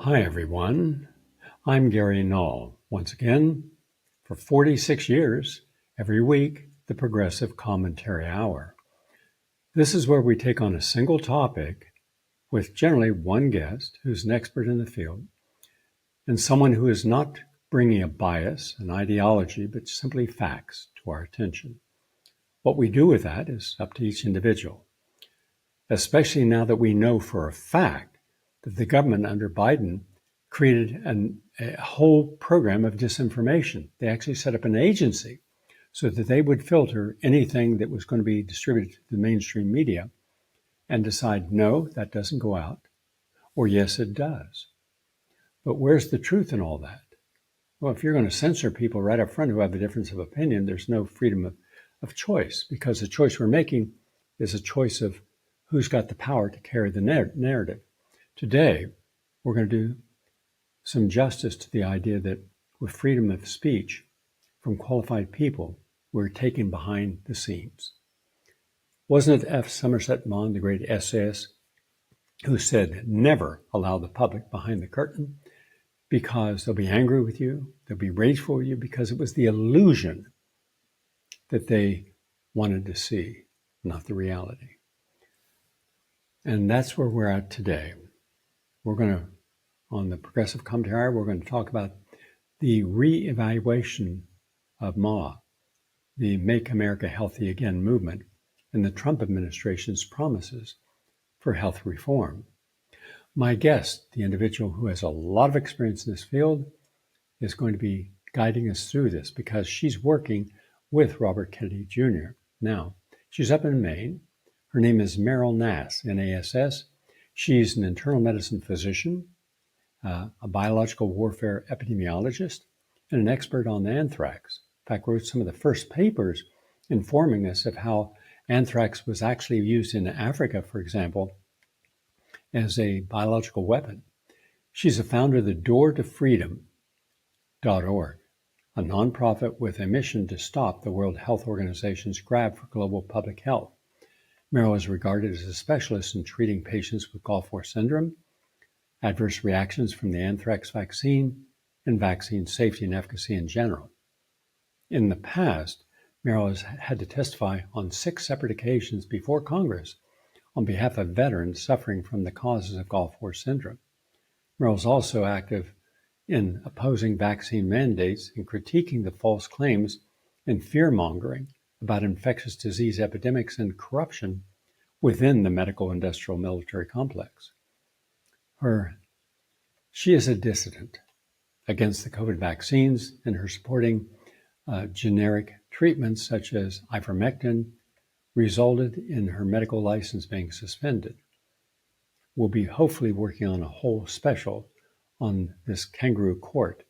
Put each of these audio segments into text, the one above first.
Hi, everyone. I'm Gary Null. Once again, for 46 years, every week, the Progressive Commentary Hour. This is where we take on a single topic with generally one guest who's an expert in the field and someone who is not bringing a bias, an ideology, but simply facts to our attention. What we do with that is up to each individual, especially now that we know for a fact that the government under Biden created a whole program of disinformation. They actually set up an agency so that they would filter anything that was going to be distributed to the mainstream media and decide, no, that doesn't go out, or yes, it does. But where's the truth in all that? Well, if you're going to censor people right up front who have a difference of opinion, there's no freedom of choice, because the choice we're making is a choice of who's got the power to carry the narrative. Today, we're going to do some justice to the idea that with freedom of speech from qualified people, we're taken behind the scenes. Wasn't it F. Somerset Maugham, the great essayist, who said, never allow the public behind the curtain because they'll be angry with you, they'll be rageful with you, because it was the illusion that they wanted to see, not the reality. And that's where we're at today. We're going to, on the Progressive Commentary, we're going to talk about the reevaluation of MAHA, the Make America Healthy Again movement, and the Trump administration's promises for health reform. My guest, the individual who has a lot of experience in this field, is going to be guiding us through this because she's working with Robert Kennedy Jr. Now, she's up in Maine. Her name is Meryl Nass, N-A-S-S. She's an internal medicine physician, a biological warfare epidemiologist, and an expert on anthrax. In fact, wrote some of the first papers informing us of how anthrax was actually used in Africa, for example, as a biological weapon. She's a founder of the DoorToFreedom.org, a nonprofit with a mission to stop the World Health Organization's grab for global public health. Meryl is regarded as a specialist in treating patients with Gulf War syndrome, adverse reactions from the anthrax vaccine, and vaccine safety and efficacy in general. In the past, Meryl has had to testify on 6 separate occasions before Congress on behalf of veterans suffering from the causes of Gulf War syndrome. Meryl is also active in opposing vaccine mandates and critiquing the false claims and fear-mongering about infectious disease epidemics and corruption within the medical, industrial, military complex. She is a dissident against the COVID vaccines, and her supporting generic treatments such as ivermectin resulted in her medical license being suspended. We'll be hopefully working on a whole special on this kangaroo court.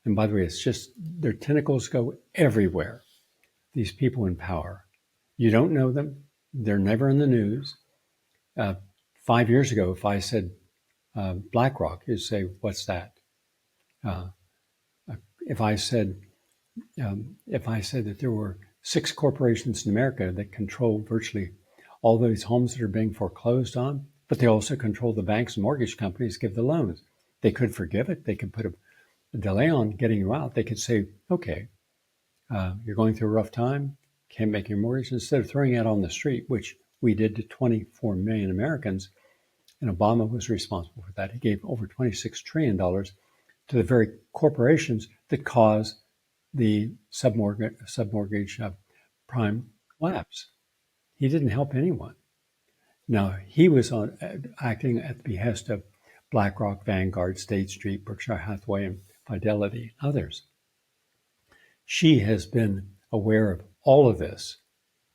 And by the way, it's just their tentacles go everywhere. These people in power. You don't know them. They're never in the news. 5 years ago, if I said BlackRock, you'd say, what's that? If I said that there were 6 corporations in America that control virtually all those homes that are being foreclosed on, but they also control the banks and mortgage companies give the loans. They could forgive it. They could put a delay on getting you out. They could say, okay, you're going through a rough time, can't make your mortgage, instead of throwing it on the street, which we did to 24 million Americans, and Obama was responsible for that. He gave over $26 trillion to the very corporations that caused the submortgage prime collapse. He didn't help anyone. Now, he was acting at the behest of BlackRock, Vanguard, State Street, Berkshire Hathaway, and Fidelity, and others. She has been aware of all of this,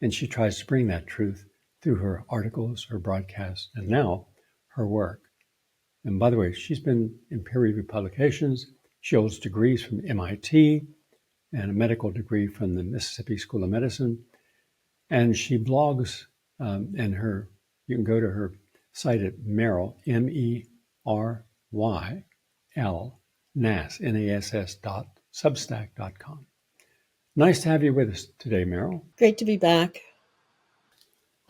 and she tries to bring that truth through her articles, her broadcasts, and now her work. And by the way, she's been in peer-reviewed publications. She holds degrees from MIT and a medical degree from the Mississippi School of Medicine. And she blogs, you can go to her site at Meryl, MERYL, Nass, NASS.substack.com. Nice to have you with us today, Meryl. Great to be back.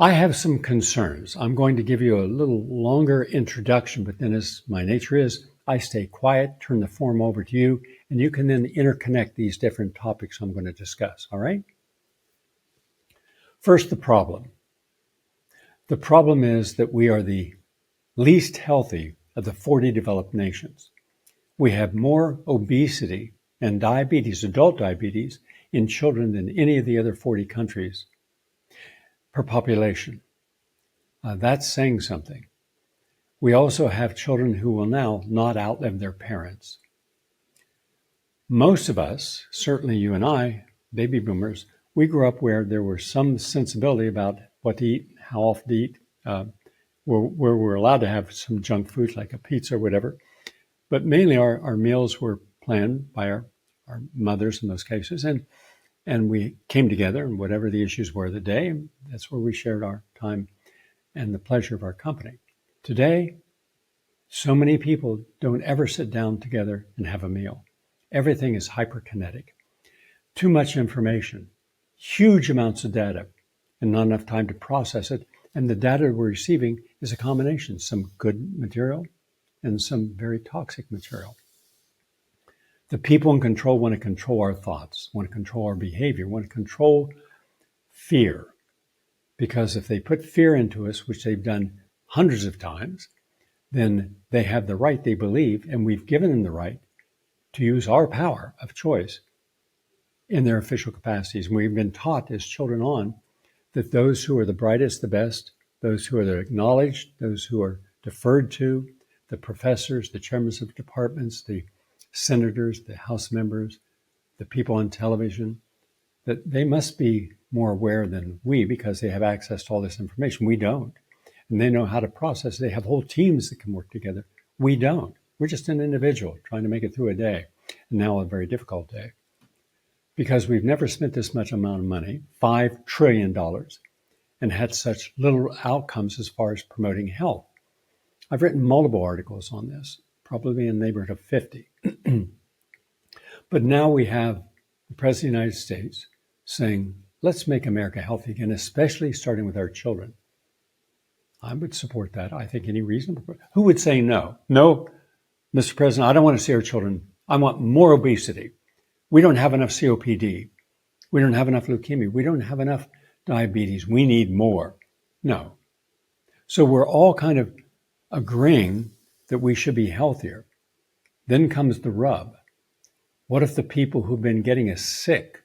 I have some concerns. I'm going to give you a little longer introduction, but then as my nature is, I stay quiet, turn the form over to you, and you can then interconnect these different topics I'm going to discuss, all right? First, the problem. The problem is that we are the least healthy of the 40 developed nations. We have more obesity and diabetes, adult diabetes, in children than any of the other 40 countries per population. That's saying something. We also have children who will now not outlive their parents. Most of us, certainly you and I, baby boomers, we grew up where there was some sensibility about what to eat, how often to eat, where we're allowed to have some junk food like a pizza or whatever. But mainly our meals were planned by our mothers in those cases. And we came together, and whatever the issues were of the day, that's where we shared our time and the pleasure of our company. Today, so many people don't ever sit down together and have a meal. Everything is hyperkinetic. Too much information, huge amounts of data, and not enough time to process it. And the data we're receiving is a combination, some good material and some very toxic material. The people in control want to control our thoughts, want to control our behavior, want to control fear. Because if they put fear into us, which they've done hundreds of times, then they have the right, they believe, and we've given them the right to use our power of choice in their official capacities. And we've been taught as children on that those who are the brightest, the best, those who are acknowledged, those who are deferred to, the professors, the chairmen of departments, the senators, the House members, the people on television, that they must be more aware than we because they have access to all this information. We don't. And they know how to process. They have whole teams that can work together. We don't. We're just an individual trying to make it through a day, and now a very difficult day. Because we've never spent this much amount of money, $5 trillion, and had such little outcomes as far as promoting health. I've written multiple articles on this, probably in the neighborhood of 50. But now we have the President of the United States saying, let's make America healthy again, especially starting with our children. I would support that. I think any reasonable person. Who would say no? No, Mr. President, I don't want to see our children. I want more obesity. We don't have enough COPD. We don't have enough leukemia. We don't have enough diabetes. We need more. No. So we're all kind of agreeing that we should be healthier. Then comes the rub. What if the people who've been getting us sick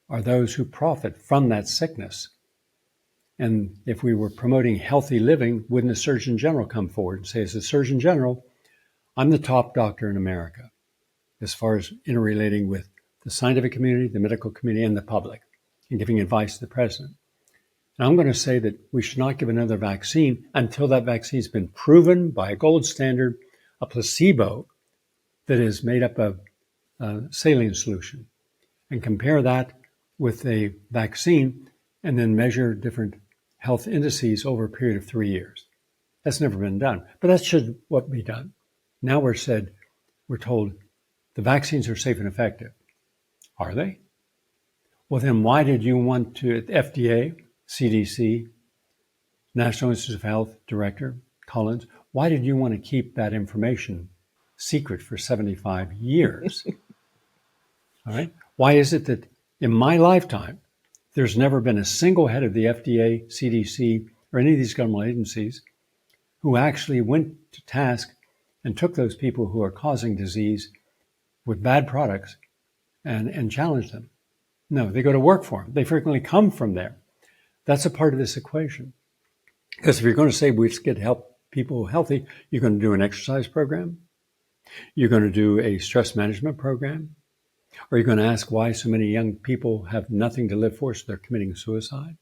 are those who profit from that sickness? And if we were promoting healthy living, wouldn't a Surgeon General come forward and say, as a Surgeon General, I'm the top doctor in America as far as interrelating with the scientific community, the medical community, and the public, and giving advice to the president. And I'm going to say that we should not give another vaccine until that vaccine has been proven by a gold standard, a placebo that is made up of saline solution, and compare that with a vaccine and then measure different health indices over a period of 3 years. That's never been done, but that should what be done. Now we're told the vaccines are safe and effective. Are they? Well, then why did you want to, FDA, CDC, National Institutes of Health Director Collins, why did you want to keep that information secret for 75 years? All right. Why is it that in my lifetime, there's never been a single head of the FDA, CDC, or any of these government agencies who actually went to task and took those people who are causing disease with bad products and challenged them? No, they go to work for them. They frequently come from there. That's a part of this equation. Because if you're going to say we get help people healthy, you're going to do an exercise program. You're going to do a stress management program. Or you're going to ask why so many young people have nothing to live for, so they're committing suicide.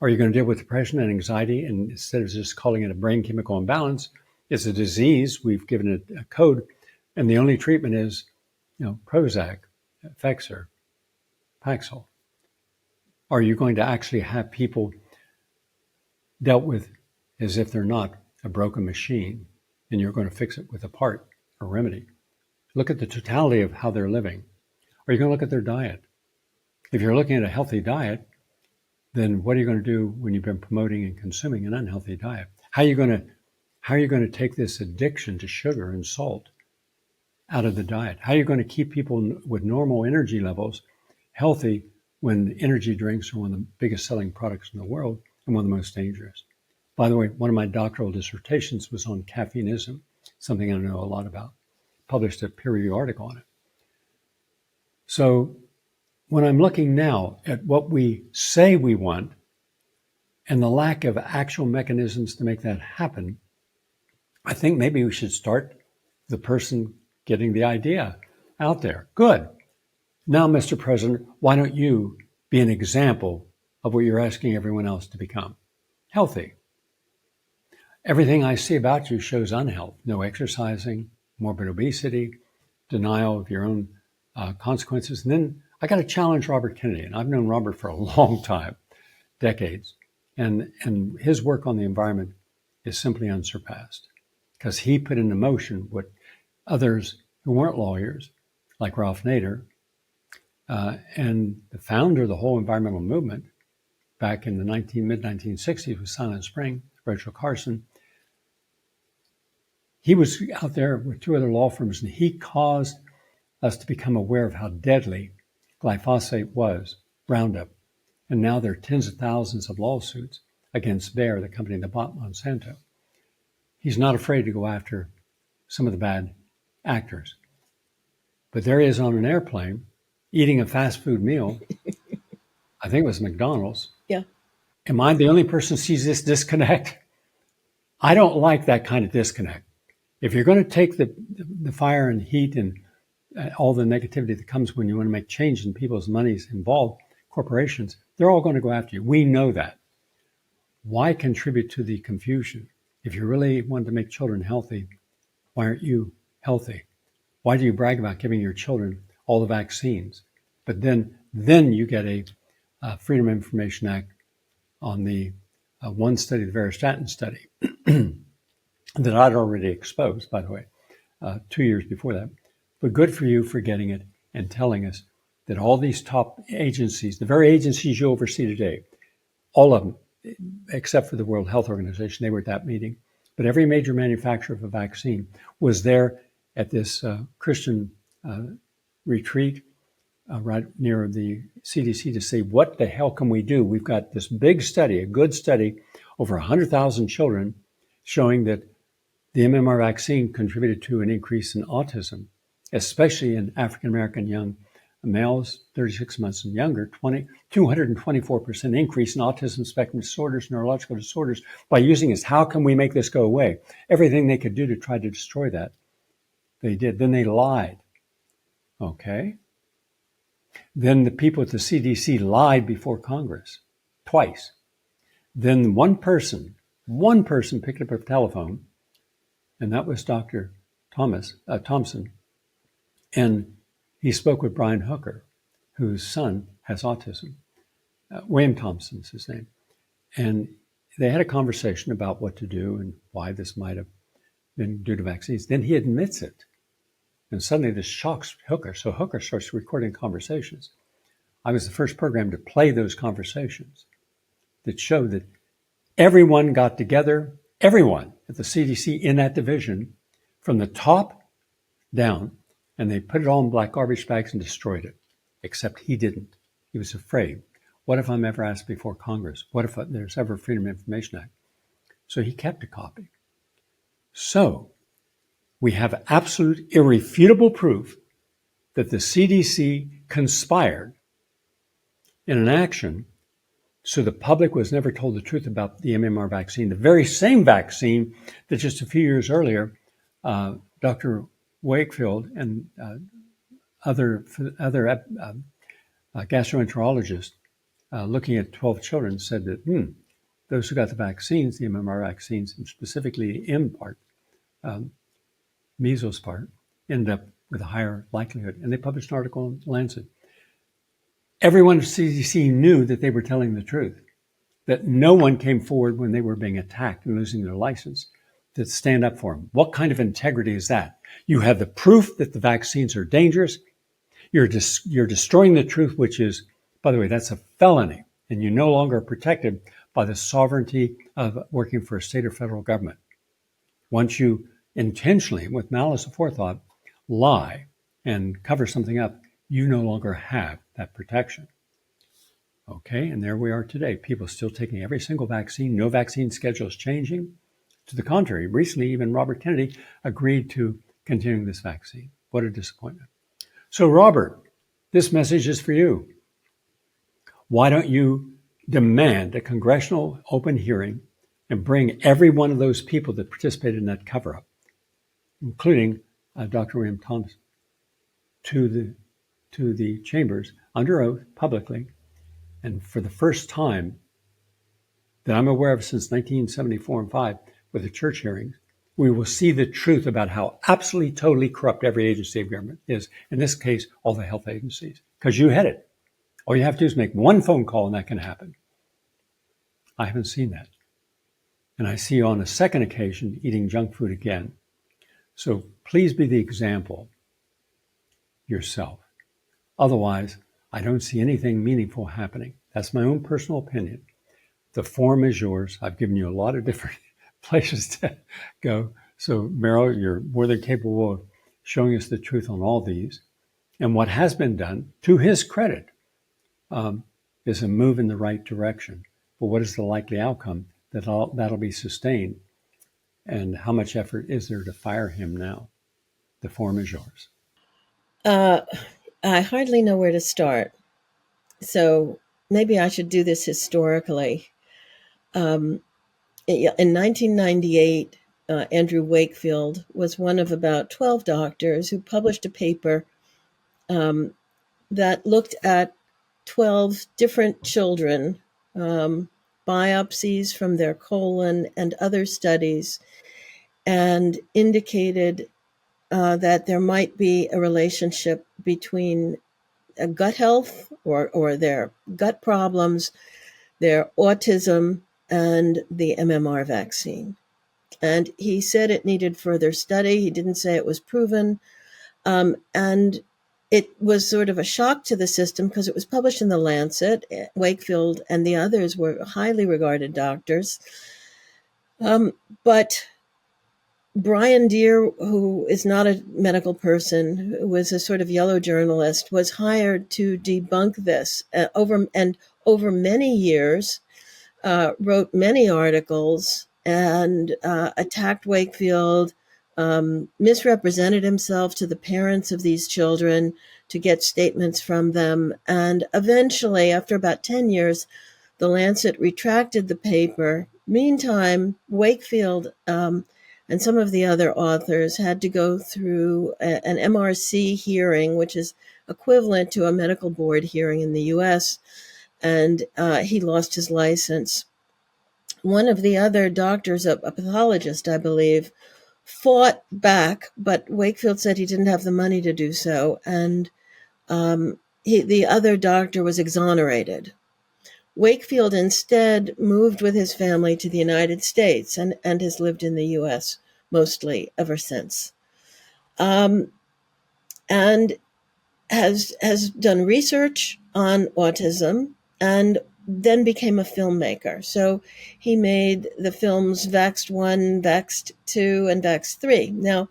Or you're going to deal with depression and anxiety, and instead of just calling it a brain chemical imbalance, it's a disease. We've given it a code, and the only treatment is, Prozac, Effexor, Paxil. Are you going to actually have people dealt with as if they're not a broken machine, and you're going to fix it with a part, a remedy? Look at the totality of how they're living. Or you're going to look at their diet. If you're looking at a healthy diet, then what are you going to do when you've been promoting and consuming an unhealthy diet? How are you going How are you going to take this addiction to sugar and salt out of the diet? How are you going to keep people with normal energy levels healthy when energy drinks are one of the biggest selling products in the world and one of the most dangerous? By the way, one of my doctoral dissertations was on caffeineism, something I know a lot about. Published a peer-reviewed article on it. So when I'm looking now at what we say we want and the lack of actual mechanisms to make that happen, I think maybe we should start the person getting the idea out there. Good. Now, Mr. President, why don't you be an example of what you're asking everyone else to become? Healthy. Everything I see about you shows unhealth. No exercising, morbid obesity, denial of your own consequences. And then I got to challenge Robert Kennedy. And I've known Robert for a long time, decades. And his work on the environment is simply unsurpassed because he put into motion what others who weren't lawyers, like Ralph Nader, and the founder of the whole environmental movement back in the mid-1960s with Silent Spring, Rachel Carson, he was out there with two other law firms, and he caused us to become aware of how deadly glyphosate was, Roundup. And now there are tens of thousands of lawsuits against Bayer, the company that bought Monsanto. He's not afraid to go after some of the bad actors. But there he is on an airplane eating a fast food meal. I think it was McDonald's. Yeah. Am I the only person who sees this disconnect? I don't like that kind of disconnect. If you're going to take the fire and heat and all the negativity that comes when you want to make change in people's monies involved, corporations, they're all going to go after you. We know that. Why contribute to the confusion? If you really want to make children healthy, why aren't you healthy? Why do you brag about giving your children all the vaccines? But then you get a Freedom of Information Act on the one study, the varistatin study, that I'd already exposed, by the way, 2 years before that. But good for you for getting it and telling us that all these top agencies, the very agencies you oversee today, all of them, except for the World Health Organization, they were at that meeting, but every major manufacturer of a vaccine was there at this Christian retreat right near the CDC to say, what the hell can we do? We've got this big study, a good study, over 100,000 children, showing that the MMR vaccine contributed to an increase in autism, especially in African-American young males, 36 months and younger, 224% increase in autism spectrum disorders, neurological disorders by using this. How can we make this go away? Everything they could do to try to destroy that, they did. Then they lied. Okay. Then the people at the CDC lied before Congress twice. Then one person picked up a telephone, and that was Dr. Thompson, and he spoke with Brian Hooker, whose son has autism. William Thompson's his name. And they had a conversation about what to do and why this might have been due to vaccines. Then he admits it. And suddenly this shocks Hooker. So Hooker starts recording conversations. I was the first program to play those conversations that showed that everyone got together, everyone at the CDC in that division, from the top down, and they put it all in black garbage bags and destroyed it, except he didn't. He was afraid. What if I'm ever asked before Congress? What if there's ever a Freedom of Information Act? So he kept a copy. So we have absolute irrefutable proof that the CDC conspired in an action so the public was never told the truth about the MMR vaccine, the very same vaccine that just a few years earlier, Dr. Wakefield and other gastroenterologists looking at 12 children said that those who got the vaccines, the MMR vaccines, and specifically the M part, measles part, ended up with a higher likelihood. And they published an article in Lancet. Everyone at CDC knew that they were telling the truth, that no one came forward when they were being attacked and losing their license to stand up for them. What kind of integrity is that? You have the proof that the vaccines are dangerous. You're destroying the truth, which is, by the way, that's a felony, and you no longer are protected by the sovereignty of working for a state or federal government. Once you intentionally, with malice aforethought, lie and cover something up, you no longer have that protection. Okay, and there we are today. People still taking every single vaccine. No vaccine schedule is changing. To the contrary, recently even Robert Kennedy agreed to continuing this vaccine. What a disappointment. So Robert, this message is for you. Why don't you demand a congressional open hearing and bring every one of those people that participated in that cover-up, including Dr. William Thompson, to the chambers under oath publicly. And for the first time that I'm aware of since 1974 and 5, with the church hearings, we will see the truth about how absolutely, totally corrupt every agency of government is. In this case, all the health agencies, because you head it. All you have to do is make one phone call and that can happen. I haven't seen that. And I see you on a second occasion eating junk food again. So please be the example yourself. Otherwise, I don't see anything meaningful happening. That's my own personal opinion. The forum is yours. I've given you a lot of different places to go. So Meryl, you're more than capable of showing us the truth on all these. And what has been done, to his credit, is a move in the right direction. But what is the likely outcome that'll be sustained? And how much effort is there to fire him now? The forum is yours. I hardly know where to start. So maybe I should do this historically. In 1998, Andrew Wakefield was one of about 12 doctors who published a paper that looked at 12 different children, biopsies from their colon and other studies, and indicated that there might be a relationship between gut health or their gut problems, their autism, and the MMR vaccine. And he said it needed further study. He didn't say it was proven. And it was sort of a shock to the system because it was published in The Lancet. Wakefield and the others were highly regarded doctors. But Brian Deere, who is not a medical person, who was a sort of yellow journalist, was hired to debunk this over many years, wrote many articles and attacked Wakefield, misrepresented himself to the parents of these children to get statements from them. And eventually, after about 10 years, The Lancet retracted the paper. Meantime, Wakefield and some of the other authors had to go through an MRC hearing, which is equivalent to a medical board hearing in the U.S., and he lost his license. One of the other doctors, a pathologist, I believe, fought back, but Wakefield said he didn't have the money to do so, and the other doctor was exonerated. Wakefield instead moved with his family to the United States and has lived in the U.S. mostly ever since, and has done research on autism and then became a filmmaker. So he made the films Vaxxed 1, Vaxxed 2, and Vaxxed 3. Now,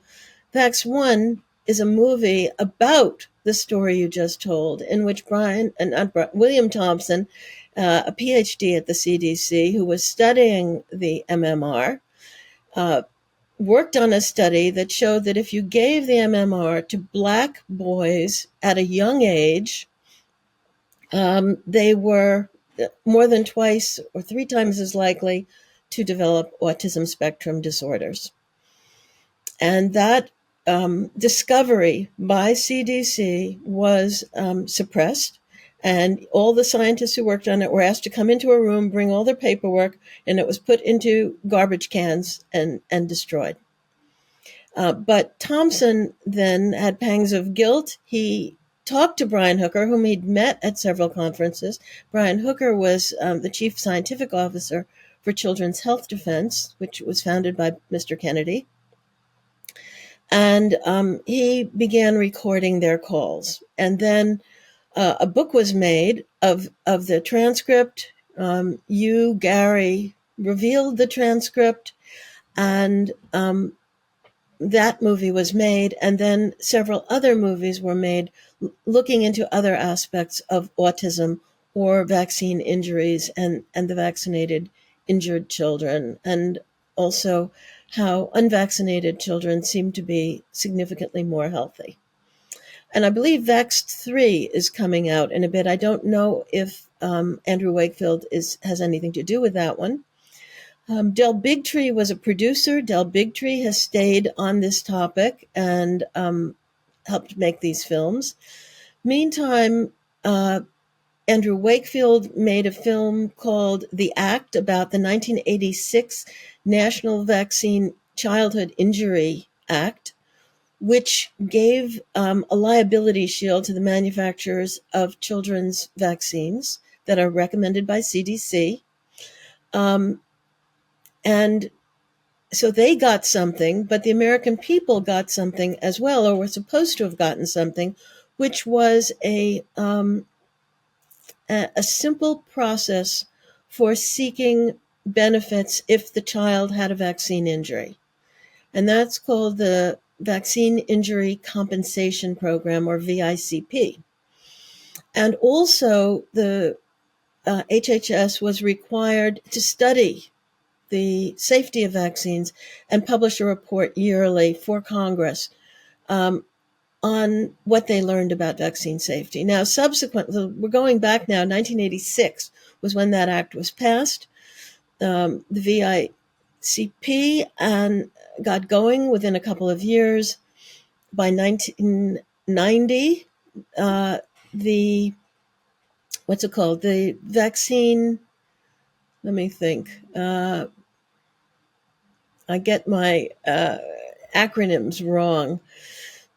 Vaxxed 1 is a movie about the story you just told, in which William Thompson, a PhD at the CDC, who was studying the MMR, worked on a study that showed that if you gave the MMR to Black boys at a young age, they were more than twice or 3 times as likely to develop autism spectrum disorders. And that discovery by CDC was suppressed, and all the scientists who worked on it were asked to come into a room, bring all their paperwork, and it was put into garbage cans and destroyed. But Thompson then had pangs of guilt. He talked to Brian Hooker, whom he'd met at several conferences. Brian Hooker was the chief scientific officer for Children's Health Defense, which was founded by Mr. Kennedy. And he began recording their calls. And then a book was made of the transcript. You, Gary, revealed the transcript. And that movie was made, and then several other movies were made looking into other aspects of autism or vaccine injuries and the vaccinated injured children, and also how unvaccinated children seem to be significantly more healthy. And I believe Vaxxed 3 is coming out in a bit. I don't know if Andrew Wakefield has anything to do with that one. Del Bigtree was a producer. Del Bigtree has stayed on this topic and helped make these films. Meantime, Andrew Wakefield made a film called The Act about the 1986 National Vaccine Childhood Injury Act, which gave a liability shield to the manufacturers of children's vaccines that are recommended by CDC. And so they got something, but the American people got something as well, or were supposed to have gotten something, which was a simple process for seeking benefits if the child had a vaccine injury. And that's called the Vaccine Injury Compensation Program, or VICP. And also the HHS was required to study the safety of vaccines and publish a report yearly for Congress on what they learned about vaccine safety. Now, subsequently, we're going back now, 1986 was when that act was passed. The VICP and got going within a couple of years. By 1990, the what's it called? The vaccine. Let me think. I get my acronyms wrong.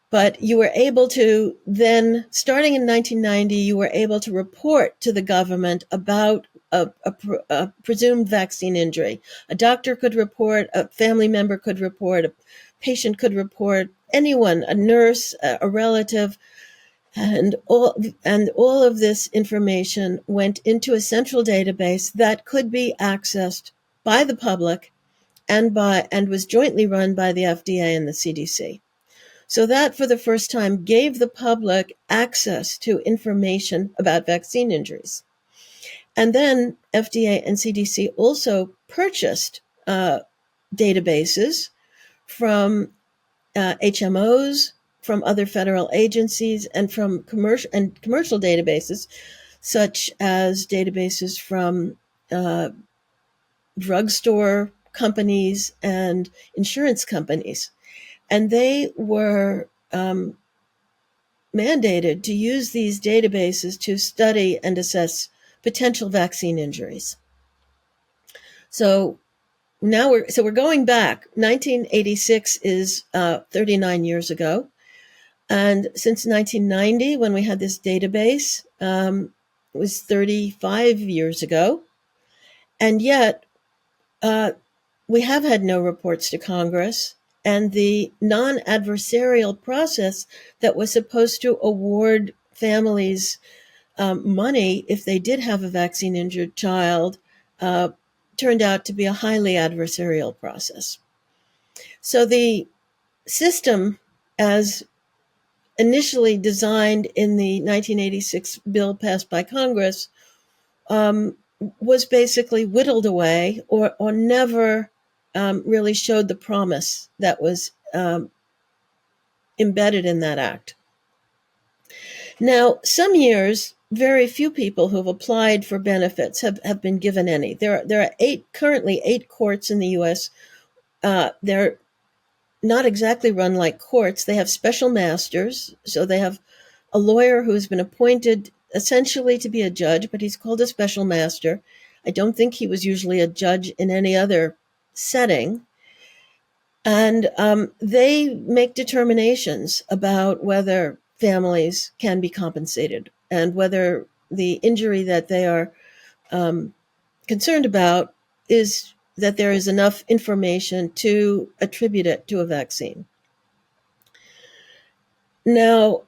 But you were able to then, starting in 1990, you were able to report to the government about a presumed vaccine injury. A doctor could report, a family member could report, a patient could report, anyone, a nurse, a relative, and all of this information went into a central database that could be accessed by the public and was jointly run by the FDA and the CDC. So that, for the first time, gave the public access to information about vaccine injuries. And then FDA and CDC also purchased databases from HMOs, from other federal agencies, and from commercial databases, such as databases from drugstore companies and insurance companies. And they were mandated to use these databases to study and assess potential vaccine injuries. So now we're going back. 1986 is 39 years ago. And since 1990, when we had this database, it was 35 years ago. And yet, we have had no reports to Congress. And the non-adversarial process that was supposed to award families money if they did have a vaccine-injured child turned out to be a highly adversarial process. So the system, as initially designed in the 1986 bill passed by Congress, was basically whittled away or never really showed the promise that was embedded in that act. Now, some years, very few people who have applied for benefits have been given any. There are currently eight courts in the U.S. They're not exactly run like courts. They have special masters. So they have a lawyer who's been appointed essentially to be a judge, but he's called a special master. I don't think he was usually a judge in any other setting. And they make determinations about whether families can be compensated and whether the injury that they are concerned about is that there is enough information to attribute it to a vaccine. Now,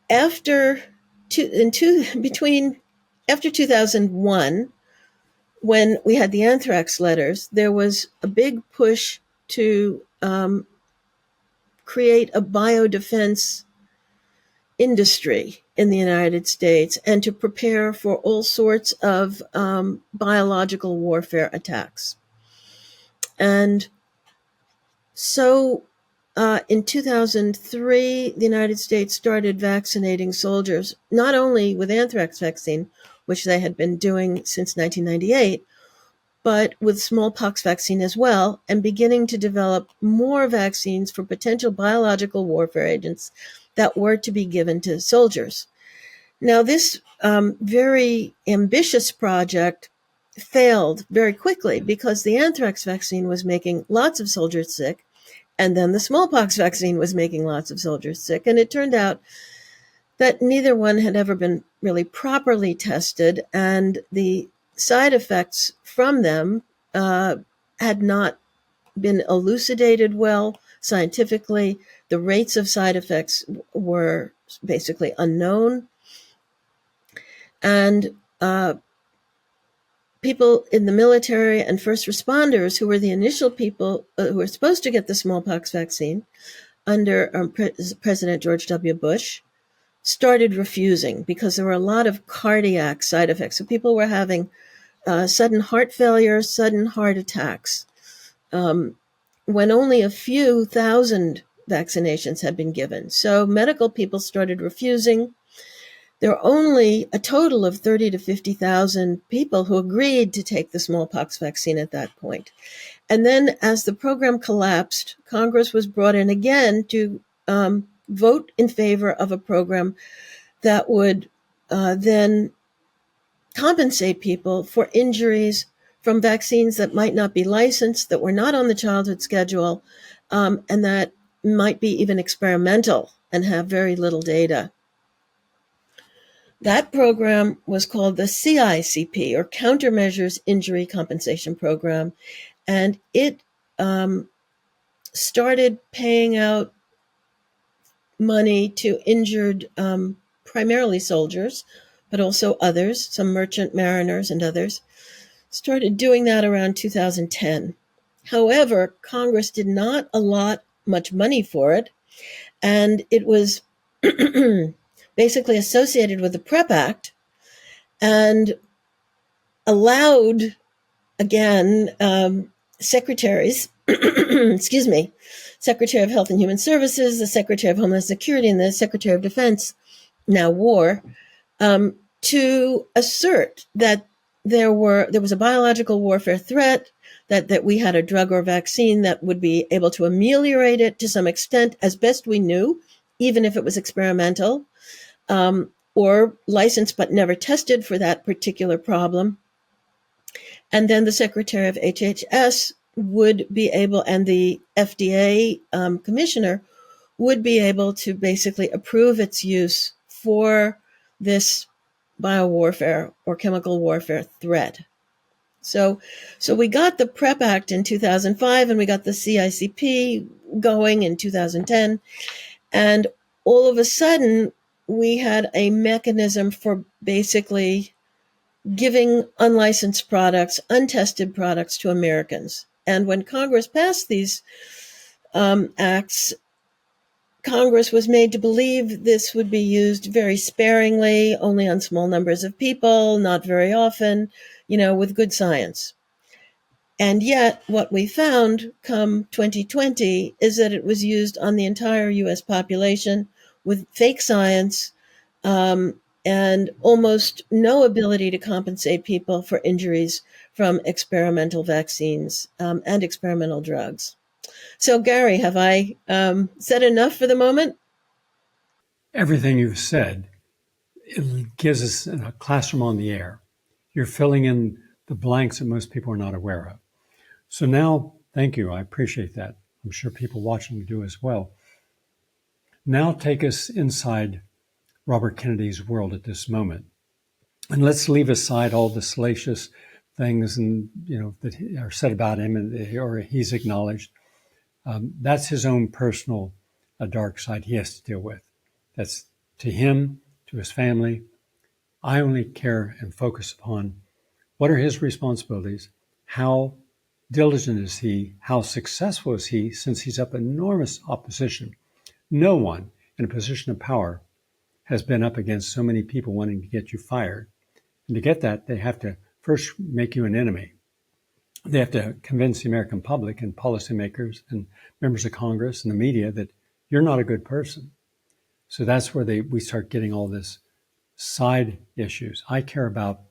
after 2001, when we had the anthrax letters, there was a big push to create a biodefense industry in the United States and to prepare for all sorts of biological warfare attacks. And so in 2003, the United States started vaccinating soldiers, not only with anthrax vaccine, which they had been doing since 1998, but with smallpox vaccine as well, and beginning to develop more vaccines for potential biological warfare agents that were to be given to soldiers. Now, this very ambitious project failed very quickly because the anthrax vaccine was making lots of soldiers sick, and then the smallpox vaccine was making lots of soldiers sick. And it turned out that neither one had ever been really properly tested, and the side effects from them had not been elucidated well scientifically. The rates of side effects were basically unknown. And people in the military and first responders, who were the initial people who were supposed to get the smallpox vaccine under President George W. Bush, started refusing because there were a lot of cardiac side effects. So people were having sudden heart failure, sudden heart attacks, when only a few thousand vaccinations had been given. So medical people started refusing. There were only a total of 30 to 50,000 people who agreed to take the smallpox vaccine at that point. And then as the program collapsed, Congress was brought in again to vote in favor of a program that would then compensate people for injuries from vaccines that might not be licensed, that were not on the childhood schedule, and that might be even experimental and have very little data. That program was called the CICP, or Countermeasures Injury Compensation Program, and it started paying out money to injured, primarily soldiers, but also others, some merchant mariners and others. Started doing that around 2010. However, Congress did not allot much money for it, and it was basically associated with the PrEP Act and allowed, again, secretaries, excuse me, Secretary of Health and Human Services, the Secretary of Homeland Security, and the Secretary of Defense, now War, to assert that there was a biological warfare threat, that we had a drug or vaccine that would be able to ameliorate it to some extent, as best we knew, even if it was experimental, or licensed but never tested for that particular problem. And then the Secretary of HHS would be able, and the FDA commissioner would be able to basically approve its use for this biowarfare or chemical warfare threat. So we got the PrEP Act in 2005, and we got the CICP going in 2010. And all of a sudden, we had a mechanism for basically giving unlicensed products, untested products to Americans. And when Congress passed these acts, Congress was made to believe this would be used very sparingly, only on small numbers of people, not very often, with good science. And yet, what we found come 2020 is that it was used on the entire U.S. population with fake science, and almost no ability to compensate people for injuries from experimental vaccines and experimental drugs. So, Gary, have I said enough for the moment? Everything you've said, it gives us a classroom on the air. You're filling in the blanks that most people are not aware of. So now, thank you. I appreciate that. I'm sure people watching do as well. Now take us inside Robert Kennedy's world at this moment. And let's leave aside all the salacious things and that are said about him or he's acknowledged. That's his own personal dark side he has to deal with. That's to him, to his family. I only care and focus upon What are his responsibilities? How diligent is he? How successful is he since he's up enormous opposition? No one in a position of power has been up against so many people wanting to get you fired. And to get that, they have to first make you an enemy. They have to convince the American public and policymakers and members of Congress and the media that you're not a good person. So that's where we start getting all this side issues. I care about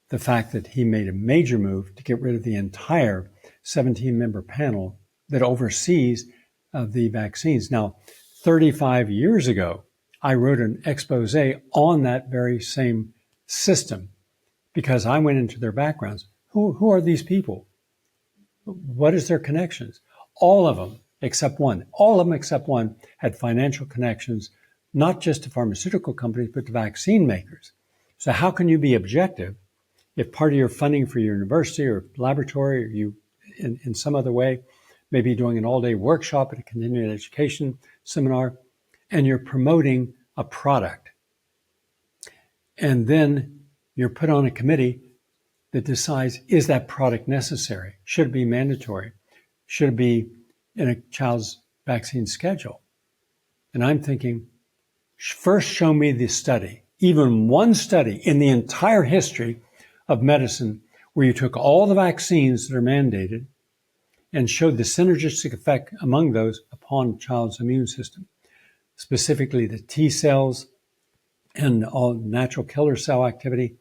the fact that he made a major move to get rid of the entire 17-member panel that oversees the vaccines. Now, 35 years ago, I wrote an expose on that very same system because I went into their backgrounds. Who are these people? What is their connections? All of them except one had financial connections, not just to pharmaceutical companies, but to vaccine makers. So how can you be objective if part of your funding for your university or laboratory, or you in some other way, maybe doing an all-day workshop at a continuing education seminar, and you're promoting a product, and then you're put on a committee that decides, is that product necessary? Should it be mandatory? Should it be in a child's vaccine schedule? And I'm thinking, first show me the study, even one study in the entire history of medicine where you took all the vaccines that are mandated and showed the synergistic effect among those upon a child's immune system, specifically the T cells and all natural killer cell activity,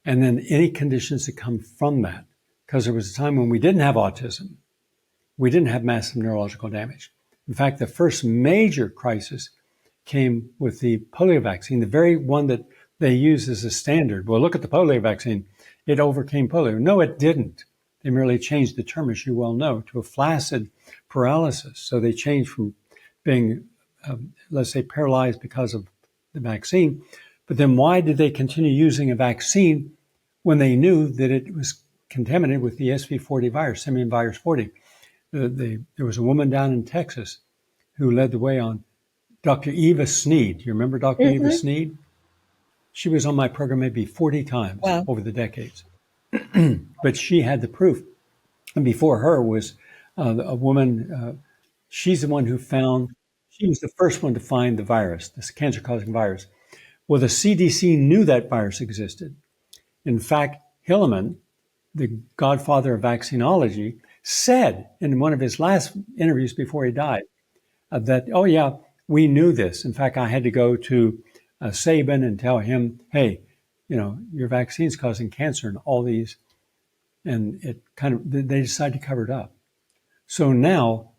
and then any conditions that come from that. Because there was a time when we didn't have autism. We didn't have massive neurological damage. In fact, the first major crisis came with the polio vaccine, the very one that they use as a standard. Well, look at the polio vaccine. It overcame polio. No, it didn't. They merely changed the term, as you well know, to a flaccid paralysis. So they changed from being, let's say, paralyzed because of the vaccine. But then why did they continue using a vaccine when they knew that it was contaminated with the SV40 virus, simian virus 40? There was a woman down in Texas who led the way on Dr. Eva Sneed. You remember Dr. Eva Sneed? She was on my program maybe 40 times over the decades. But she had the proof. And before her was a woman, she's the one who she was the first one to find the virus, this cancer-causing virus. Well, the CDC knew that virus existed. In fact, Hilleman, the godfather of vaccinology, said in one of his last interviews before he died that, oh yeah, we knew this. In fact, I had to go to Sabin and tell him, hey, your vaccine's causing cancer and all these. And they decided to cover it up. So now,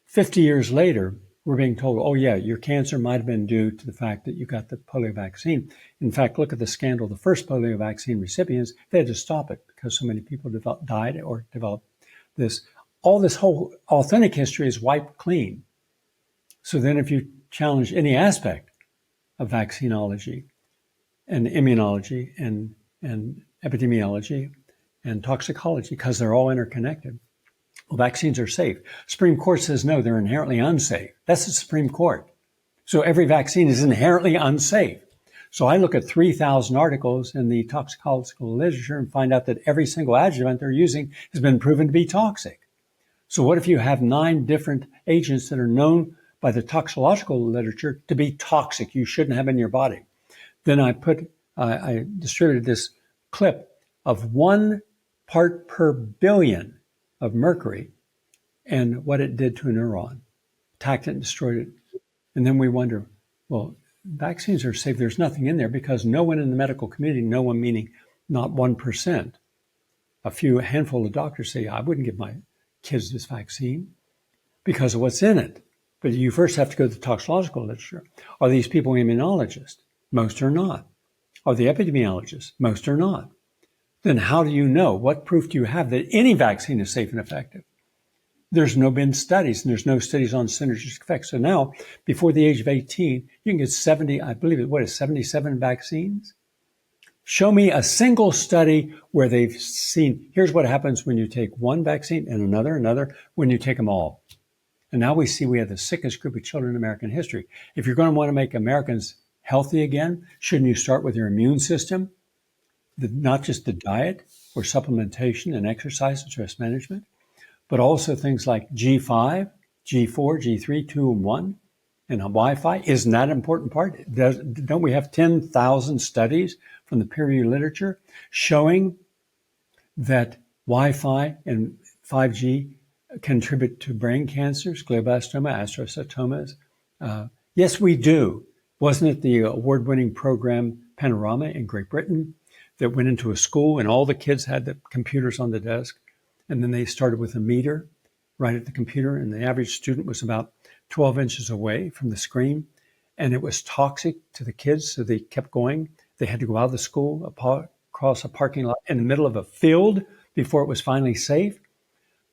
50 years later, we're being told, oh yeah, your cancer might have been due to the fact that you got the polio vaccine. In fact, look at the scandal. The first polio vaccine recipients, they had to stop it because so many people died or developed this. All this whole authentic history is wiped clean. So then if you challenge any aspect of vaccinology and immunology and epidemiology and toxicology, because they're all interconnected, well, vaccines are safe. Supreme Court says no, they're inherently unsafe. That's the Supreme Court. So every vaccine is inherently unsafe. So I look at 3,000 articles in the toxicological literature and find out that every single adjuvant they're using has been proven to be toxic. So what if you have 9 different agents that are known by the toxicological literature to be toxic, you shouldn't have in your body? Then I distributed this clip of 1 part per billion of mercury and what it did to a neuron, attacked it and destroyed it. And then we wonder, well, vaccines are safe. There's nothing in there because no one in the medical community, no one meaning not 1%, a handful of doctors say, I wouldn't give my kids this vaccine because of what's in it. But you first have to go to the toxicological literature. Are these people immunologists? Most are not. Are they epidemiologists? Most are not. Then how do you know? What proof do you have that any vaccine is safe and effective? There's been studies, and there's no studies on synergistic effects. So now, before the age of 18, you can get 77 vaccines? Show me a single study where they've seen, here's what happens when you take one vaccine and another, when you take them all. And now we see we have the sickest group of children in American history. If you're going to want to make Americans healthy again, shouldn't you start with your immune system? not just the diet or supplementation and exercise and stress management, but also things like G5, G4, G3, 2, and 1, and Wi-Fi. Isn't that an important part? Don't we have 10,000 studies from the peer-reviewed literature showing that Wi-Fi and 5G contribute to brain cancers, glioblastoma, astrocytomas? Yes, we do. Wasn't it the award-winning program Panorama in Great Britain that went into a school and all the kids had the computers on the desk, and then they started with a meter right at the computer, and the average student was about 12 inches away from the screen, and it was toxic to the kids, so they kept going. They had to go out of the school, across a parking lot in the middle of a field before it was finally safe.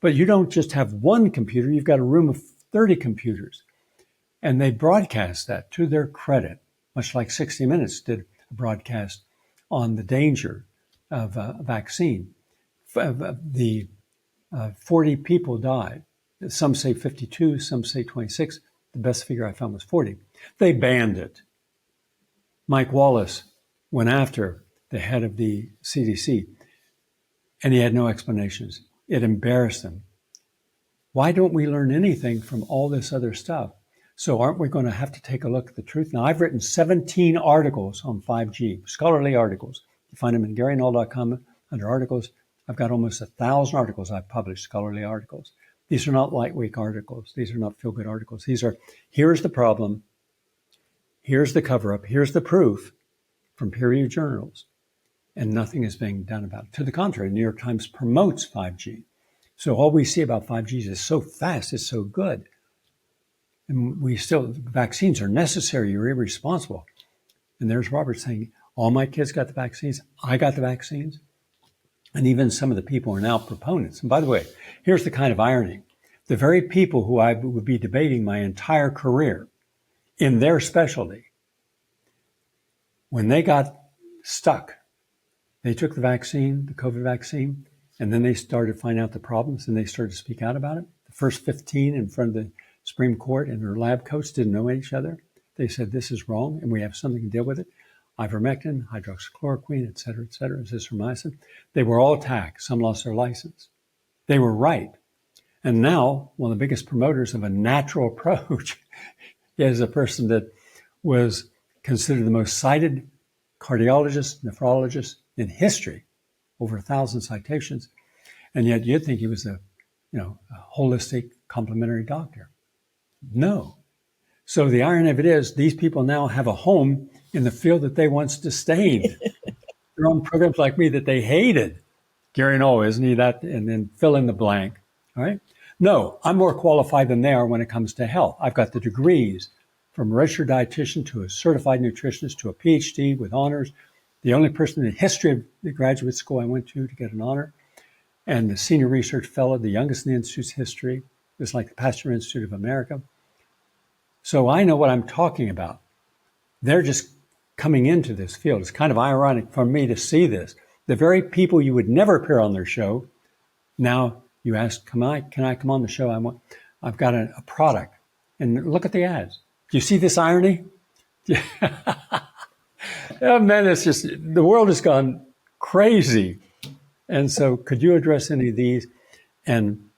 But you don't just have one computer, you've got a room of 30 computers. And they broadcast that to their credit, much like 60 Minutes did a broadcast on the danger of a vaccine. The 40 people died. Some say 52, some say 26. The best figure I found was 40. They banned it. Mike Wallace went after the head of the CDC, and he had no explanations. It embarrassed him. Why don't we learn anything from all this other stuff? So aren't we going to have to take a look at the truth? Now, I've written 17 articles on 5G, scholarly articles. You find them in GaryNull.com under articles. I've got almost 1,000 articles I've published, scholarly articles. These are not lightweight articles. These are not feel-good articles. These are, here's the problem, here's the cover-up, here's the proof from peer-reviewed journals, and nothing is being done about it. To the contrary, the New York Times promotes 5G. So all we see about 5G is so fast, it's so good. And vaccines are necessary, you're irresponsible. And there's Robert saying, all my kids got the vaccines, I got the vaccines. And even some of the people are now proponents. And by the way, here's the kind of irony. The very people who I would be debating my entire career in their specialty, when they got stuck, they took the vaccine, the COVID vaccine, and then they started finding out the problems and they started to speak out about it. The first 15 in front of the Supreme Court and their lab coats didn't know each other. They said, this is wrong and we have something to deal with it. Ivermectin, hydroxychloroquine, et cetera, azithromycin. They were all attacked. Some lost their license. They were right. And now, one of the biggest promoters of a natural approach is a person that was considered the most cited cardiologist, nephrologist in history, over 1,000 citations. And yet you'd think he was a holistic complementary doctor. No. So the irony of it is these people now have a home in the field that they once disdained. They're on programs like me that they hated. Gary Null, isn't he that? And then fill in the blank. All right. No, I'm more qualified than they are when it comes to health. I've got the degrees from a registered dietitian to a certified nutritionist to a PhD with honors. The only person in the history of the graduate school I went to get an honor. And the senior research fellow, the youngest in the Institute's history. It was like the Pasteur Institute of America. So I know what I'm talking about. They're just coming into this field. It's kind of ironic for me to see this. The very people you would never appear on their show, now you ask, can I come on the show? I've got a product. And look at the ads. Do you see this irony? Oh, man, it's just, the world has gone crazy. And so could you address any of these? And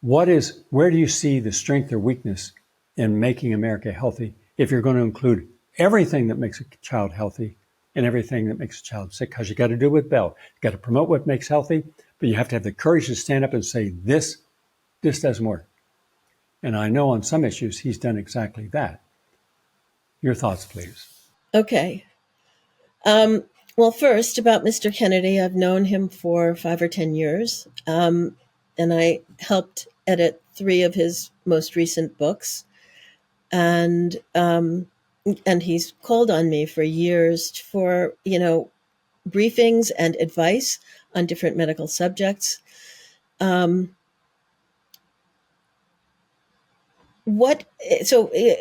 where do you see the strength or weakness in making America healthy if you're going to include everything that makes a child healthy and everything that makes a child sick? Because you got to do it with Bell. You got to promote what makes healthy, but you have to have the courage to stand up and say, this doesn't work. And I know on some issues he's done exactly that. Your thoughts, please. Okay. Well, first, about Mr. Kennedy, I've known him for 5 or 10 years, and I helped edit 3 of his most recent books. And he's called on me for years for, briefings and advice on different medical subjects. So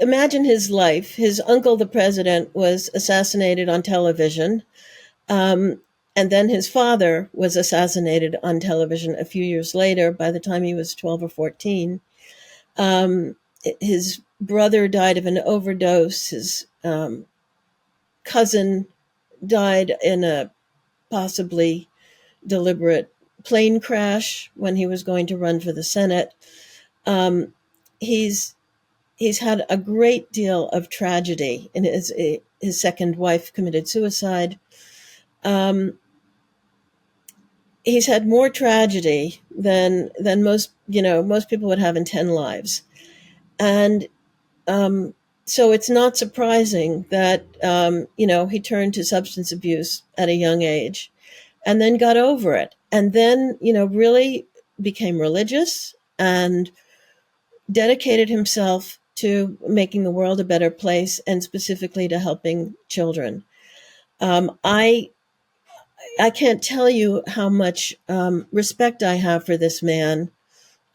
imagine his life. His uncle, the president, was assassinated on television. And then his father was assassinated on television a few years later, by the time he was 12 or 14. His brother died of an overdose. His cousin died in a possibly deliberate plane crash when he was going to run for the Senate. Um, he's he's had a great deal of tragedy. In his second wife committed suicide. Um, he's had more tragedy than most people would have in 10 lives, and um, so it's not surprising that he turned to substance abuse at a young age, and then got over it, and then really became religious and dedicated himself to making the world a better place, and specifically to helping children. I can't tell you how much respect I have for this man.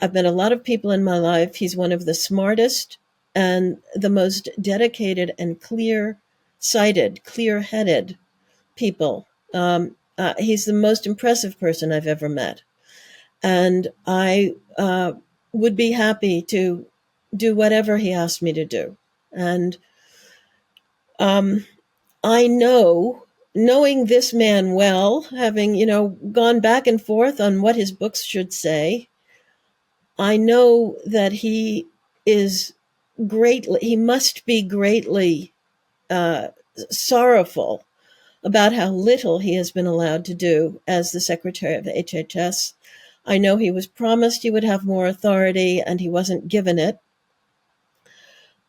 I've met a lot of people in my life. He's one of the smartest and the most dedicated and clear-sighted, clear-headed people. He's the most impressive person I've ever met. And I would be happy to do whatever he asked me to do. And I knowing this man well, having, gone back and forth on what his books should say, I know that he must be greatly uh, sorrowful about how little he has been allowed to do as the secretary of HHS. I know he was promised he would have more authority, and he wasn't given it.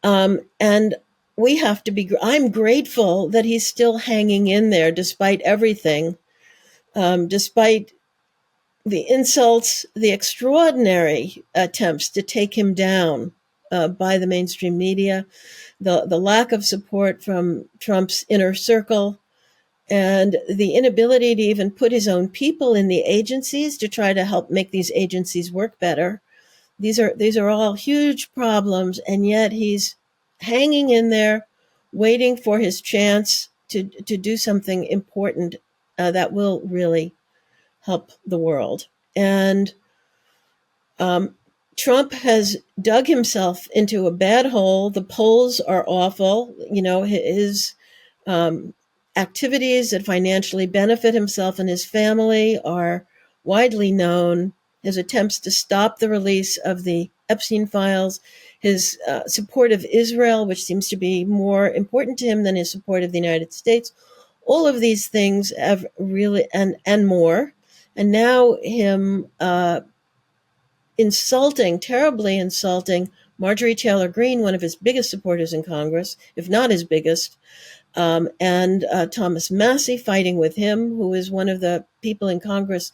And we have to be, I'm grateful that he's still hanging in there despite everything, despite the insults, the extraordinary attempts to take him down by the mainstream media, the lack of support from Trump's inner circle, and the inability to even put his own people in the agencies to try to help make these agencies work better. These are all huge problems, and yet he's hanging in there, waiting for his chance to do something important that will really help the world. And Trump has dug himself into a bad hole. The polls are awful. His activities that financially benefit himself and his family are widely known. His attempts to stop the release of the Epstein files, his support of Israel, which seems to be more important to him than his support of the United States. All of these things have really, and more. And now him terribly insulting Marjorie Taylor Greene, one of his biggest supporters in Congress, if not his biggest, and Thomas Massie fighting with him, who is one of the people in Congress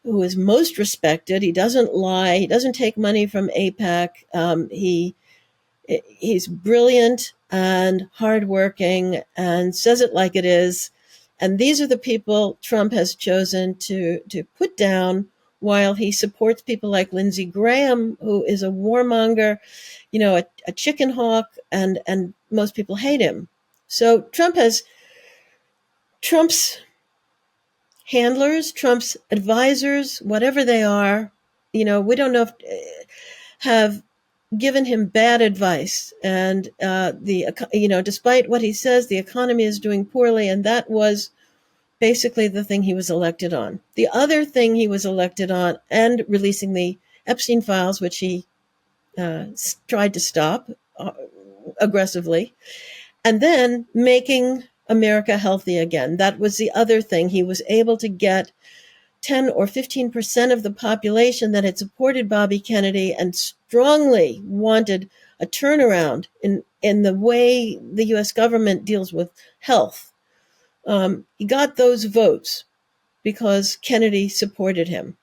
who is most respected. He doesn't lie. He doesn't take money from AIPAC. He's brilliant and hardworking and says it like it is. And these are the people Trump has chosen to put down, while he supports people like Lindsey Graham, who is a warmonger, a chicken hawk, and most people hate him. So Trump's handlers, Trump's advisors, whatever they are, we don't know if have given him bad advice. And despite what he says, the economy is doing poorly, and that was basically the thing he was elected on. The other thing he was elected on, and releasing the Epstein files, which he tried to stop aggressively, and then making America healthy again. That was the other thing. He was able to get 10 or 15% of the population that had supported Bobby Kennedy and strongly wanted a turnaround in the way the U.S. government deals with health. He got those votes because Kennedy supported him.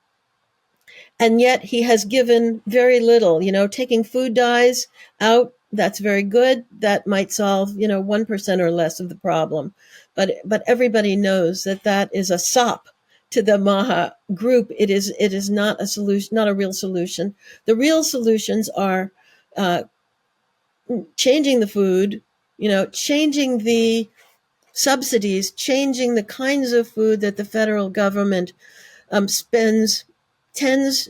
And yet he has given very little, taking food dyes out. That's very good. That might solve, 1% or less of the problem. But everybody knows that is a sop to the MAHA group. It is not a solution, not a real solution. The real solutions are changing the food, changing the subsidies, changing the kinds of food that the federal government spends tens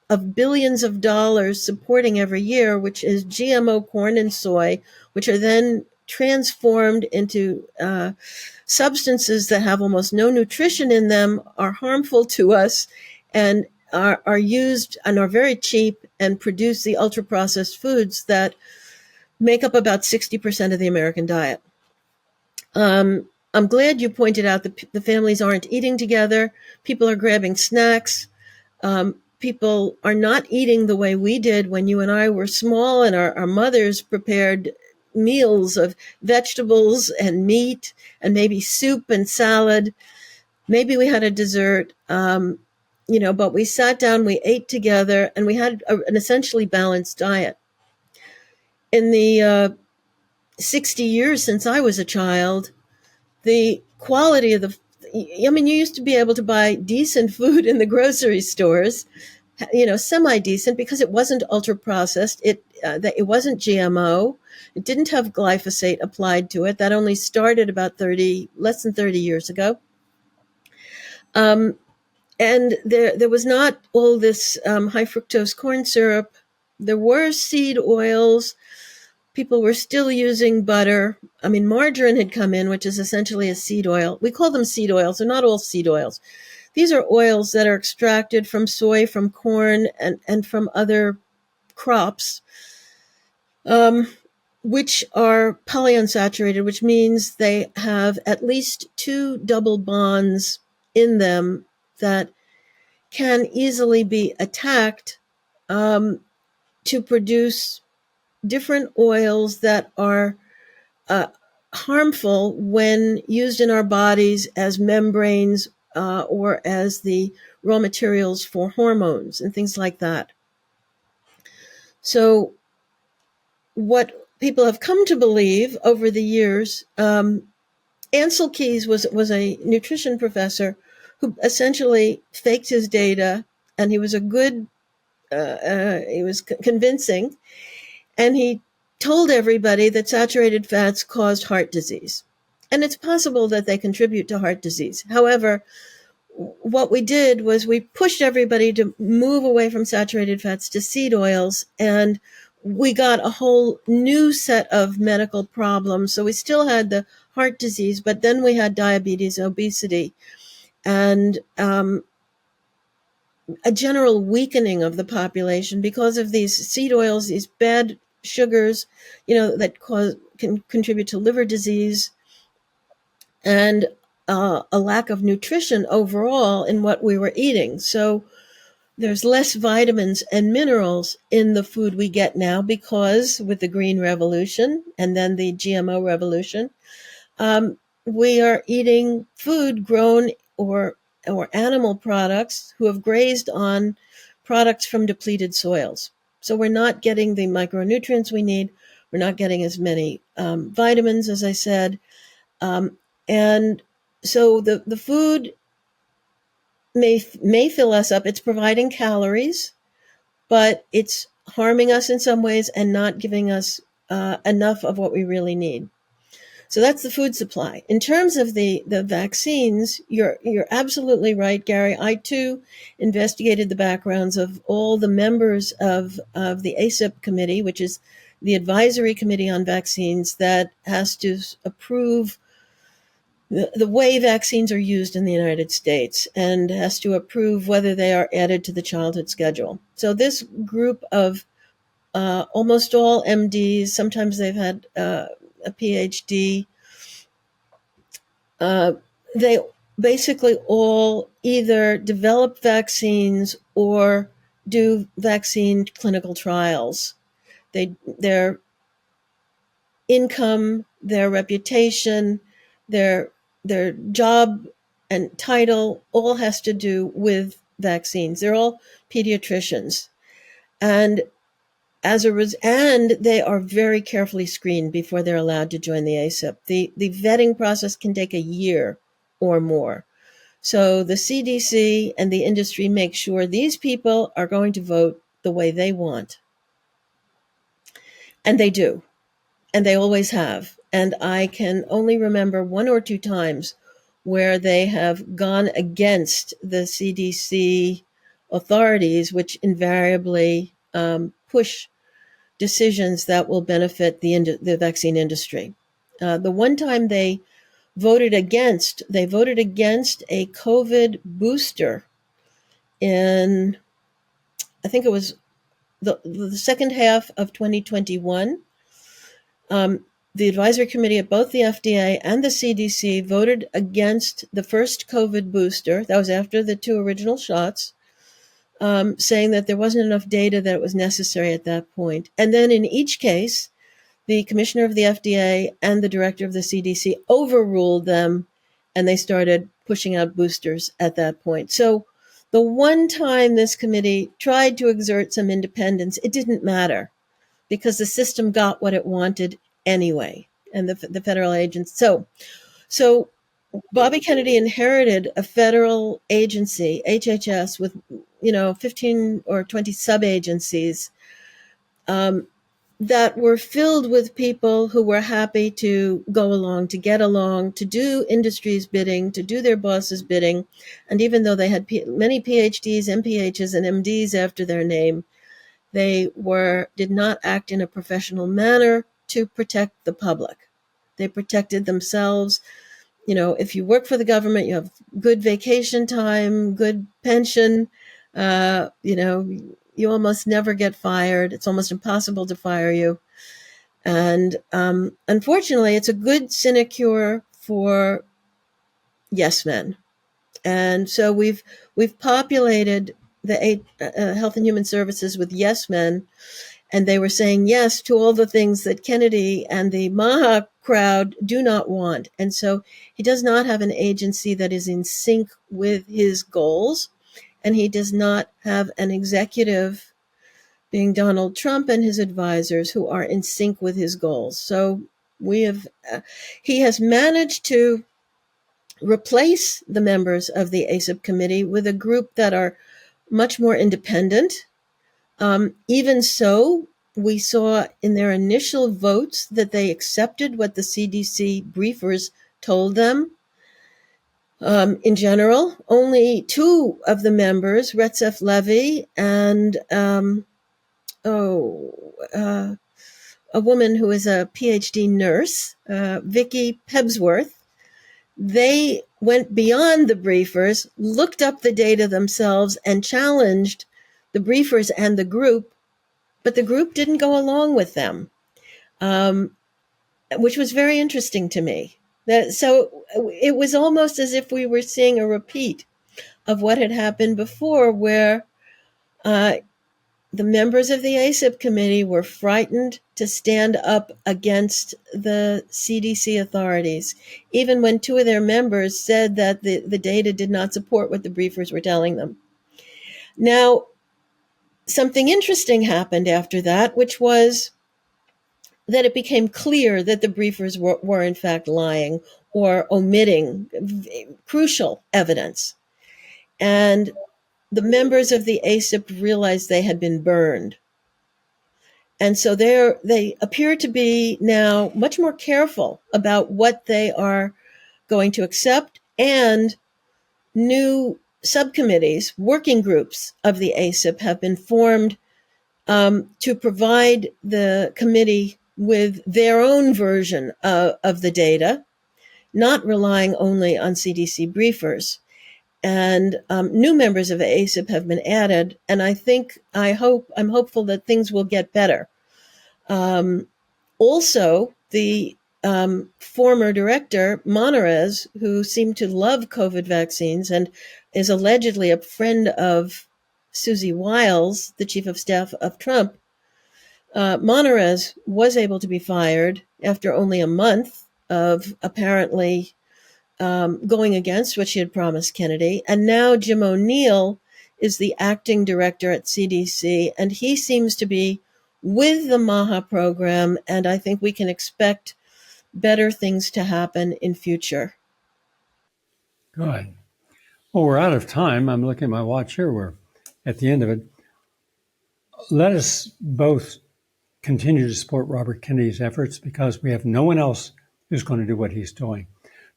of billions of dollars supporting every year, which is GMO corn and soy, which are then transformed into substances that have almost no nutrition in them, are harmful to us, and are used and are very cheap and produce the ultra processed foods that make up about 60% of the American diet. I'm glad you pointed out that the families aren't eating together. People are grabbing snacks. People are not eating the way we did when you and I were small, and our mothers prepared meals of vegetables and meat and maybe soup and salad. Maybe we had a dessert, but we sat down, we ate together, and we had an essentially balanced diet. In the 60 years since I was a child, the quality of you used to be able to buy decent food in the grocery stores, semi-decent, because it wasn't ultra processed. It wasn't GMO. It didn't have glyphosate applied to it. That only started about less than 30 years ago. And there was not all this high fructose corn syrup. There were seed oils. People were still using butter. Margarine had come in, which is essentially a seed oil. We call them seed oils. They're not all seed oils. These are oils that are extracted from soy, from corn, and from other crops, which are polyunsaturated, which means they have at least 2 double bonds in them that can easily be attacked to produce different oils that are harmful when used in our bodies as membranes or as the raw materials for hormones and things like that. So what people have come to believe over the years, Ansel Keys was a nutrition professor who essentially faked his data, and he was he was convincing, and he told everybody that saturated fats caused heart disease. And it's possible that they contribute to heart disease. However, what we did was we pushed everybody to move away from saturated fats to seed oils, and we got a whole new set of medical problems. So we still had the heart disease, but then we had diabetes, obesity, and a general weakening of the population because of these seed oils, these bad sugars, that can contribute to liver disease, and a lack of nutrition overall in what we were eating. So there's less vitamins and minerals in the food we get now because with the Green Revolution and then the GMO revolution, we are eating food grown or animal products who have grazed on products from depleted soils. So we're not getting the micronutrients we need. We're not getting as many vitamins, as I said. And so the food may fill us up. It's providing calories, but it's harming us in some ways and not giving us enough of what we really need. So that's the food supply. In terms of the vaccines, you're absolutely right, Gary. I too investigated the backgrounds of all the members of the ACIP committee, which is the advisory committee on vaccines that has to approve the way vaccines are used in the United States and has to approve whether they are added to the childhood schedule. So this group of almost all MDs, sometimes they've had a PhD, they basically all either develop vaccines or do vaccine clinical trials. Their income, their reputation, their job and title all has to do with vaccines. They're all pediatricians, and and they are very carefully screened before they're allowed to join the ACIP. The vetting process can take a year or more. So the CDC and the industry make sure these people are going to vote the way they want. And they do. And they always have. And I can only remember 1 or 2 times where they have gone against the CDC authorities, which invariably push decisions that will benefit the vaccine industry. The one time they voted against a COVID booster in, I think it was the second half of 2021. The advisory committee at both the FDA and the CDC voted against the first COVID booster. That was after the 2 original shots, saying that there wasn't enough data that was necessary at that point. And then in each case, the commissioner of the FDA and the director of the CDC overruled them, and they started pushing out boosters at that point. So the one time this committee tried to exert some independence, it didn't matter because the system got what it wanted anyway, and the federal agents. So Bobby Kennedy inherited a federal agency, HHS, with 15 or 20 sub-agencies, that were filled with people who were happy to go along, to get along, to do industry's bidding, to do their boss's bidding. And even though they had many PhDs, MPHs, and MDs after their name, they did not act in a professional manner to protect the public. They protected themselves. If you work for the government, you have good vacation time, good pension, you almost never get fired. It's almost impossible to fire you. And unfortunately, it's a good sinecure for yes men. And so we've populated the Health and Human Services with yes men, and they were saying yes to all the things that Kennedy and the MAHA crowd do not want. And so he does not have an agency that is in sync with his goals, and he does not have an executive, being Donald Trump and his advisors, who are in sync with his goals. So he has managed to replace the members of the ACIP committee with a group that are much more independent. Even so, we saw in their initial votes that they accepted what the CDC briefers told them. In general, only 2 of the members, Retzef Levy and a woman who is a PhD nurse, Vicky Pebsworth, they went beyond the briefers, looked up the data themselves, and challenged the briefers and the group, but the group didn't go along with them, which was very interesting to me. So it was almost as if we were seeing a repeat of what had happened before, where the members of the ACIP committee were frightened to stand up against the CDC authorities, even when 2 of their members said that the data did not support what the briefers were telling them. Now, something interesting happened after that, which was that it became clear that the briefers were in fact lying or omitting crucial evidence. And the members of the ACIP realized they had been burned. And so they appear to be now much more careful about what they are going to accept, and new subcommittees, working groups of the ACIP have been formed to provide the committee with their own version of the data, not relying only on CDC briefers. And new members of ACIP have been added, and I'm hopeful that things will get better. Also, the former director, Monarez, who seemed to love COVID vaccines and is allegedly a friend of Susie Wiles, the chief of staff of Trump, Monarez was able to be fired after only a month of apparently going against what she had promised Kennedy. And now Jim O'Neill is the acting director at CDC, and he seems to be with the MAHA program, and I think we can expect better things to happen in future. Good. Well, we're out of time. I'm looking at my watch here. We're at the end of it. Let us both continue to support Robert Kennedy's efforts, because we have no one else who's going to do what he's doing.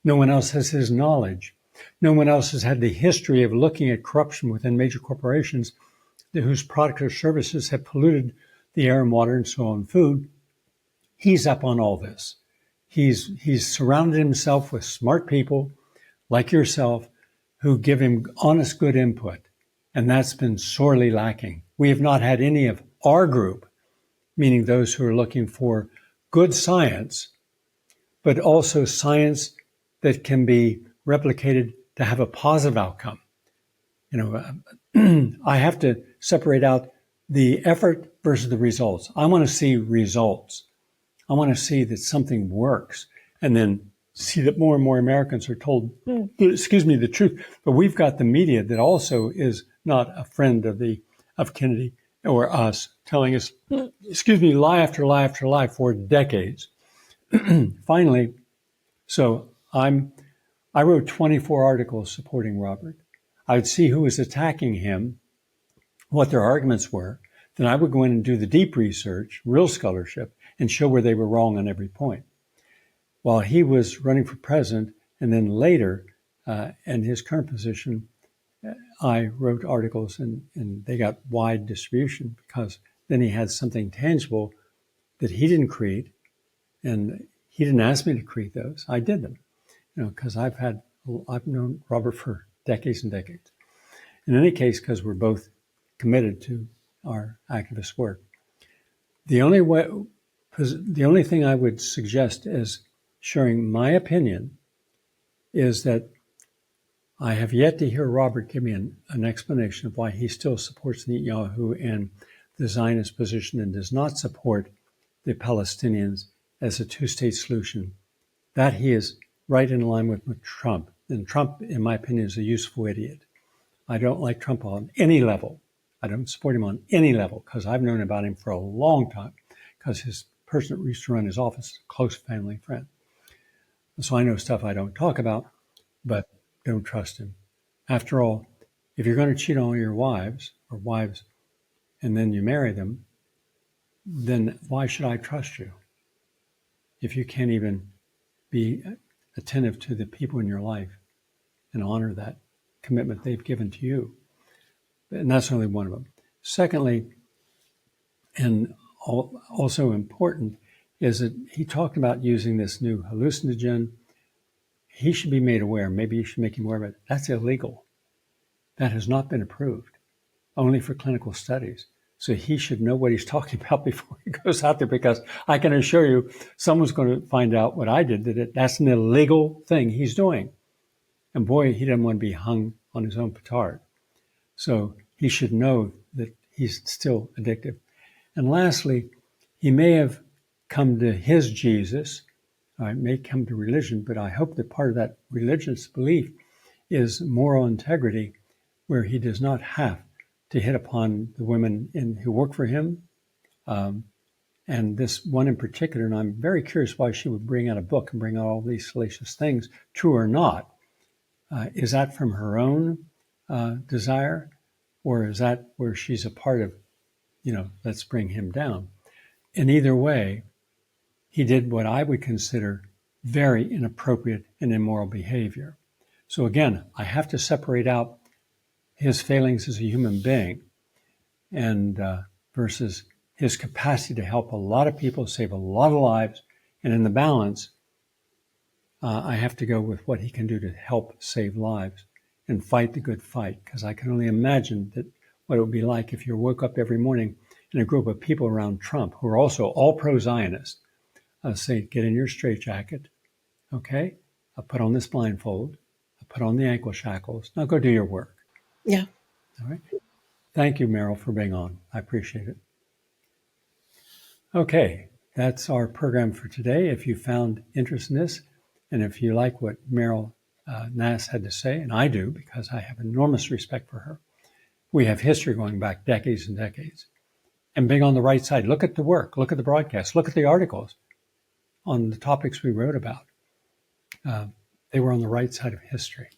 No one else has his knowledge. No one else has had the history of looking at corruption within major corporations whose products or services have polluted the air and water and so on food. He's up on all this. He's surrounded himself with smart people like yourself who give him honest, good input. And that's been sorely lacking. We have not had any of our group, meaning those who are looking for good science, but also science that can be replicated to have a positive outcome. I have to separate out the effort versus the results. I want to see results. I want to see that something works, and then see that more and more Americans are told, the truth. But we've got the media that also is not a friend of Kennedy or us, telling us, lie after lie after lie for decades. Finally, so I wrote 24 articles supporting Robert. I would see who was attacking him, what their arguments were. Then I would go in and do the deep research, real scholarship, and show where they were wrong on every point. While he was running for president, and then later, in his current position, I wrote articles and they got wide distribution because then he had something tangible that he didn't create, and he didn't ask me to create those. I did them, because I've known Robert for decades and decades. In any case, because we're both committed to our activist work. The only thing I would suggest as sharing my opinion is that I have yet to hear Robert give me an explanation of why he still supports Netanyahu and the Zionist position and does not support the Palestinians as a two-state solution. That he is right in line with Trump. And Trump, in my opinion, is a useful idiot. I don't like Trump on any level. I don't support him on any level because I've known about him for a long time because his person that used to run his office is a close family friend. So I know stuff I don't talk about, but don't trust him. After all, if you're going to cheat on your wives and then you marry them, then why should I trust you? If you can't even be attentive to the people in your life and honor that commitment they've given to you. And that's only one of them. Secondly, and also important, is that he talked about using this new hallucinogen. He should be made aware. Maybe you should make him aware of it. That's illegal. That has not been approved, only for clinical studies. So he should know what he's talking about before he goes out there, because I can assure you someone's going to find out what I did, that's an illegal thing he's doing. And boy, he doesn't want to be hung on his own petard. So he should know that he's still addictive. And lastly, he may have come to his Jesus, may come to religion, but I hope that part of that religious belief is moral integrity, where he does not have to hit upon the women who work for him. And this one in particular, and I'm very curious why she would bring out a book and bring out all these salacious things, true or not. Is that from her own desire, or is that where she's a part of, let's bring him down? In either way, he did what I would consider very inappropriate and immoral behavior. So again, I have to separate out his failings as a human being and versus his capacity to help a lot of people, save a lot of lives. And in the balance, I have to go with what he can do to help save lives and fight the good fight, because I can only imagine that what it would be like if you woke up every morning in a group of people around Trump who are also all pro-Zionist, say, get in your straitjacket, okay? I'll put on this blindfold, I'll put on the ankle shackles, now go do your work. Yeah. All right. Thank you, Meryl, for being on. I appreciate it. Okay, that's our program for today. If you found interest in this, and if you like what Meryl Nass had to say, and I do because I have enormous respect for her, we have history going back decades and decades. And being on the right side, look at the work, look at the broadcasts, look at the articles on the topics we wrote about. They were on the right side of history.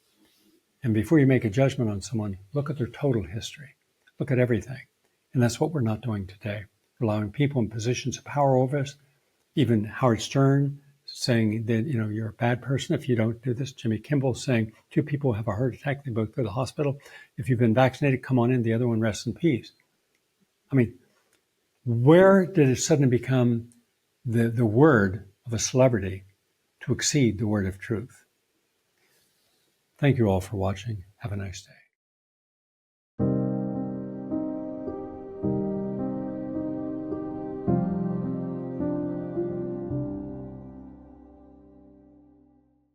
And before you make a judgment on someone, look at their total history. Look at everything. And that's what we're not doing today. We're allowing people in positions of power over us, even Howard Stern saying that, you're a bad person if you don't do this. Jimmy Kimmel saying 2 people have a heart attack, they both go to the hospital. If you've been vaccinated, come on in, the other one rests in peace. I mean, where did it suddenly become the word of a celebrity to exceed the word of truth. Thank you all for watching. Have a nice day.